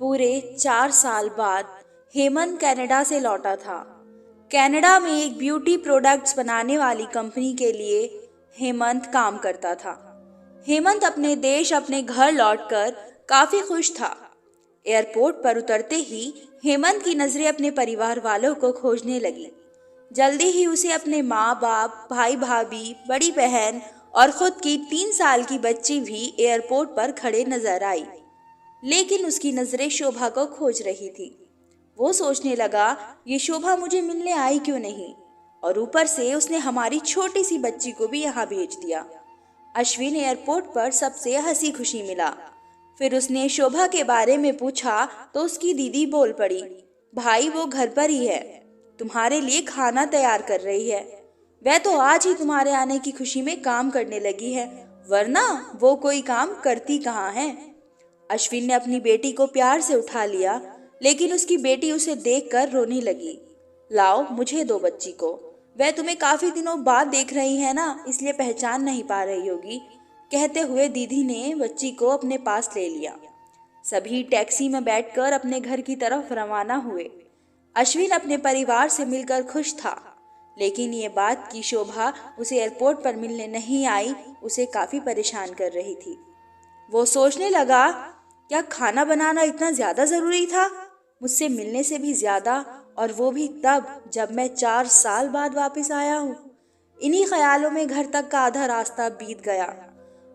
पूरे 4 साल बाद हेमंत कनाडा से लौटा था। कनाडा में एक ब्यूटी प्रोडक्ट्स बनाने वाली कंपनी के लिए हेमंत काम करता था। हेमंत अपने देश अपने घर लौटकर काफी खुश था। एयरपोर्ट पर उतरते ही हेमंत की नजरें अपने परिवार वालों को खोजने लगी। जल्दी ही उसे अपने माँ बाप, भाई भाभी, बड़ी बहन और खुद की 3 साल की बच्ची भी एयरपोर्ट पर खड़े नजर आई। लेकिन उसकी नजरें शोभा को खोज रही थी। वो सोचने लगा, ये शोभा मुझे मिलने आई क्यों नहीं, और ऊपर से उसने हमारी छोटी सी बच्ची को भी यहाँ भेज दिया। अश्विन एयरपोर्ट पर सबसे हंसी खुशी मिला। फिर उसने शोभा के बारे में पूछा तो उसकी दीदी बोल पड़ी, भाई वो घर पर ही है, तुम्हारे लिए खाना तैयार कर रही है। वह तो आज ही तुम्हारे आने की खुशी में काम करने लगी है, वरना वो कोई काम करती कहाँ है। अश्विन ने अपनी बेटी को प्यार से उठा लिया, लेकिन उसकी बेटी उसे देखकर रोने लगी। लाओ मुझे दो बच्ची को, वह तुम्हें काफी दिनों बाद देख रही है ना, इसलिए पहचान नहीं पा रही होगी, कहते हुए दीदी ने बच्ची को अपने पास ले लिया। सभी टैक्सी में बैठकर अपने घर की तरफ रवाना हुए। अश्विन अपने परिवार से मिलकर खुश था, लेकिन ये बात कि शोभा उसे एयरपोर्ट पर मिलने नहीं आई उसे काफी परेशान कर रही थी। वो सोचने लगा, क्या खाना बनाना इतना ज्यादा जरूरी था, मुझसे मिलने से भी ज्यादा, और वो भी तब जब मैं 4 साल बाद वापस आया हूँ। इन्हीं ख्यालों में घर तक का आधा रास्ता बीत गया।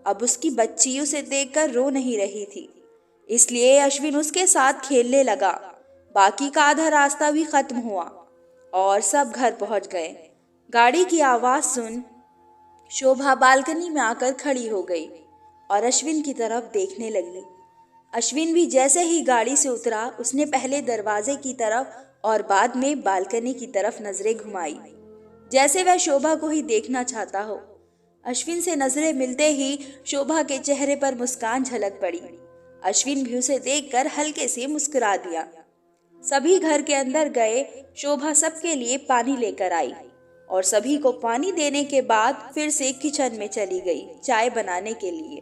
अब उसकी बच्ची उसे देखकर रो नहीं रही थी, इसलिए अश्विन उसके साथ खेलने लगा। बाकी का आधा रास्ता भी खत्म हुआ और सब घर पहुंच गए। गाड़ी की आवाज सुन शोभा बालकनी में आकर खड़ी हो गई और अश्विन की तरफ देखने लगी। अश्विन भी जैसे ही गाड़ी से उतरा, उसने पहले दरवाजे की तरफ और बाद में बालकनी की तरफ नजरें घुमाई, जैसे वह शोभा को ही देखना चाहता हो। अश्विन से नजरें मिलते ही शोभा के चेहरे पर मुस्कान झलक पड़ी। अश्विन भी उसे देखकर हल्के से मुस्कुरा दिया। सभी घर के अंदर गए। शोभा सबके लिए पानी लेकर आई और सभी को पानी देने के बाद फिर से किचन में चली गई चाय बनाने के लिए।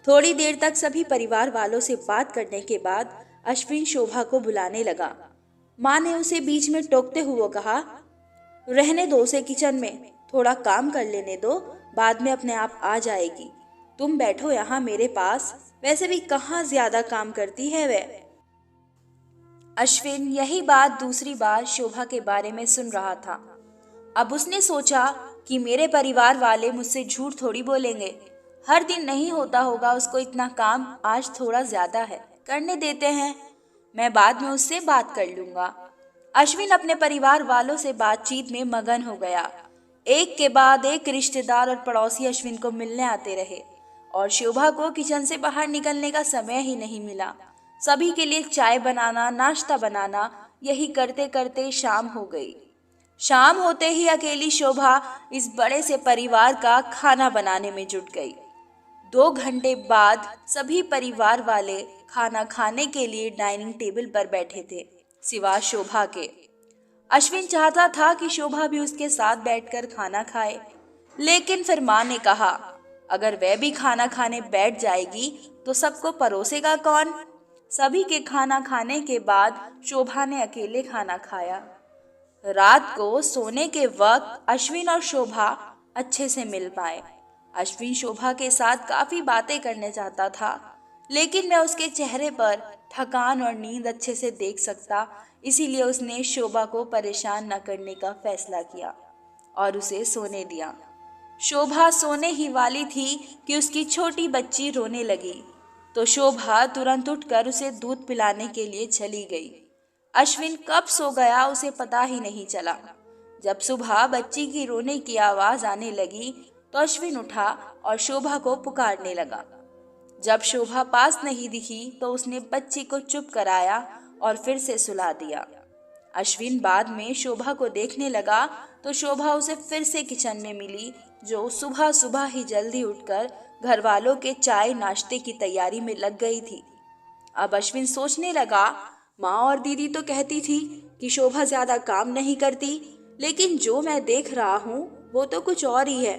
थोड़ी देर तक सभी परिवार वालों से बात करने के बाद अश्विन शोभा को बुलाने लगा। माँ ने उसे बीच में टोकते हुए कहा, रहने दो उसे किचन में, थोड़ा काम कर लेने दो, बाद में अपने आप आ जाएगी। तुम बैठो यहाँ मेरे पास, वैसे भी कहाँ ज्यादा काम करती है वह। अश्विन यही बात दूसरी बार शोभा के बारे में सुन रहा था। अब उसने सोचा कि मेरे परिवार वाले मुझसे झूठ थोड़ी बोलेंगे। हर दिन नहीं होता होगा उसको इतना काम, आज थोड़ा ज्यादा है, करने देते हैं, मैं बाद में उससे बात कर लूंगा। अश्विन अपने परिवार वालों से बातचीत में मगन हो गया। एक के बाद एक रिश्तेदार और पड़ोसी अश्विन को मिलने आते रहे और शोभा को किचन से बाहर निकलने का समय ही नहीं मिला। सभी के लिए चाय बनाना, नाश्ता बनाना, यही करते करते शाम हो गई। शाम होते ही अकेली शोभा इस बड़े से परिवार का खाना बनाने में जुट गई। 2 घंटे बाद सभी परिवार वाले खाना खाने के लिए डाइनिंग टेबल पर बैठे थे, सिवा शोभा के। अश्विन चाहता था कि शोभा भी उसके साथ बैठकर खाना खाए, लेकिन फिर माँ ने कहा, अगर वह भी खाना खाने बैठ जाएगी तो सबको परोसेगा कौन। सभी के खाना खाने के बाद शोभा ने अकेले खाना खाया। रात को सोने के वक्त अश्विन और शोभा अच्छे से मिल पाए। अश्विन शोभा के साथ काफी बातें करने चाहता था, लेकिन मैं उसके चेहरे पर थकान और नींद अच्छे से देख सकता, इसीलिए उसने शोभा को परेशान न करने का फैसला किया और उसे सोने दिया। शोभा सोने ही वाली थी कि उसकी छोटी बच्ची रोने लगी, तो शोभा तुरंत उठकर उसे दूध पिलाने के लिए चली गई। अश्विन कब सो गया उसे पता ही नहीं चला। जब सुबह बच्ची की रोने की आवाज आने लगी तो अश्विन उठा और शोभा को पुकारने लगा। जब शोभा पास नहीं दिखी तो उसने बच्ची को चुप कराया और फिर से सुला दिया। अश्विन बाद में शोभा को देखने लगा तो शोभा उसे फिर से किचन में मिली, जो सुबह सुबह ही जल्दी उठकर घर वालों के चाय नाश्ते की तैयारी में लग गई थी। अब अश्विन सोचने लगा, माँ और दीदी तो कहती थी कि शोभा ज्यादा काम नहीं करती, लेकिन जो मैं देख रहा हूँ वो तो कुछ और ही है।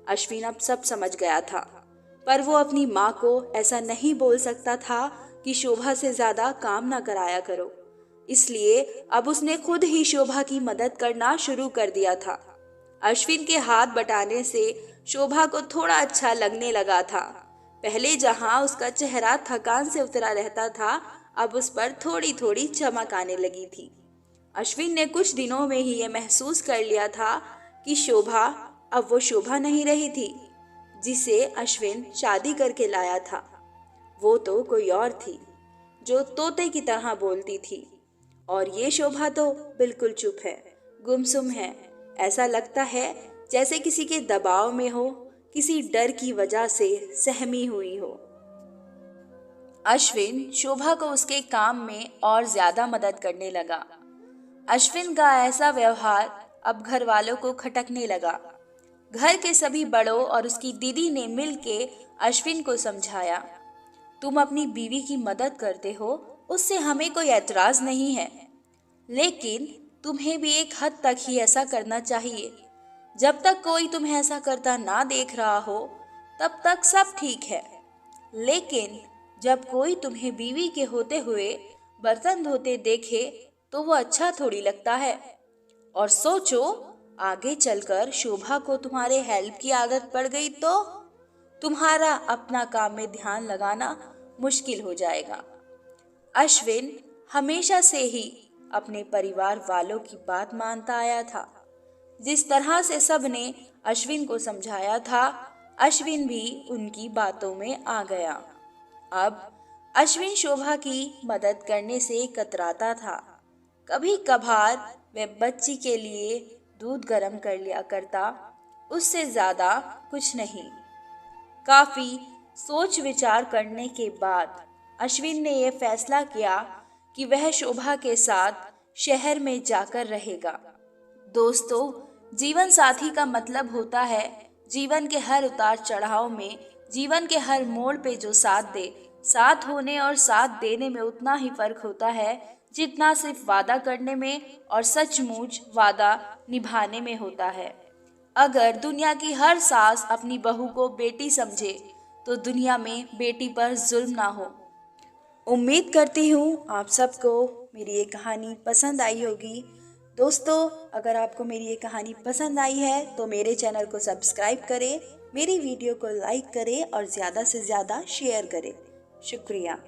अश्विन अब सब समझ गया था, पर वो अपनी माँ को ऐसा नहीं बोल सकता था कि शोभा से ज्यादा काम ना कराया करो। इसलिए अब उसने खुद ही शोभा की मदद करना शुरू कर दिया था। अश्विन के हाथ बटाने से शोभा को थोड़ा अच्छा लगने लगा था। पहले जहां उसका चेहरा थकान से उतरा रहता था, अब उस पर थोड़ी थोड़ी चमक आने लगी थी। अश्विन ने कुछ दिनों में ही ये महसूस कर लिया था कि शोभा अब वो शोभा नहीं रही थी जिसे अश्विन शादी करके लाया था। वो तो कोई और थी, जो तोते की तरह बोलती थी। और ये शोभा तो बिल्कुल चुप है, गुमसुम है। ऐसा लगता है जैसे किसी के दबाव में हो, किसी डर की वजह से सहमी हुई हो। अश्विन शोभा को उसके काम में और ज्यादा मदद करने लगा। अश्विन का ऐसा व्यवहार अब घर वालों को खटकने लगा। घर के सभी बड़ों और उसकी दीदी ने मिलके अश्विन को समझाया, तुम अपनी बीवी की मदद करते हो, उससे हमें कोई एतराज नहीं है, लेकिन तुम्हें भी एक हद तक ही ऐसा करना चाहिए। जब तक कोई तुम्हें ऐसा करता ना देख रहा हो, तब तक सब ठीक है, लेकिन जब कोई तुम्हें बीवी के होते हुए बर्तन धोते देखे तो वो अच्छा थोड़ी लगता है। और सोचो, आगे चलकर शोभा को तुम्हारे हेल्प की आदत पड़ गई तो तुम्हारा अपना काम में ध्यान लगाना मुश्किल हो जाएगा। अश्विन हमेशा से ही अपने परिवार वालों की बात मानता आया था। जिस तरह से सबने अश्विन को समझाया था, अश्विन भी उनकी बातों में आ गया। अब अश्विन शोभा की मदद करने से कतराता था। कभी कभार वह बच्ची के लिए दूध गर्म कर लिया करता, उससे ज्यादा कुछ नहीं। काफी सोच विचार करने के बाद अश्विन ने यह फैसला किया कि वह शोभा के साथ शहर में जाकर रहेगा। दोस्तों, जीवन साथी का मतलब होता है जीवन के हर उतार चढ़ाव में, जीवन के हर मोड़ पे जो साथ दे। साथ होने और साथ देने में उतना ही फर्क होता है जितना सिर्फ वादा करने में और सचमुच वादा निभाने में होता है। अगर दुनिया की हर सास अपनी बहू को बेटी समझे तो दुनिया में बेटी पर जुल्म ना हो। उम्मीद करती हूँ आप सबको मेरी ये कहानी पसंद आई होगी। दोस्तों, अगर आपको मेरी ये कहानी पसंद आई है तो मेरे चैनल को सब्सक्राइब करें, मेरी वीडियो को लाइक करें और ज़्यादा से ज़्यादा शेयर करें। शुक्रिया।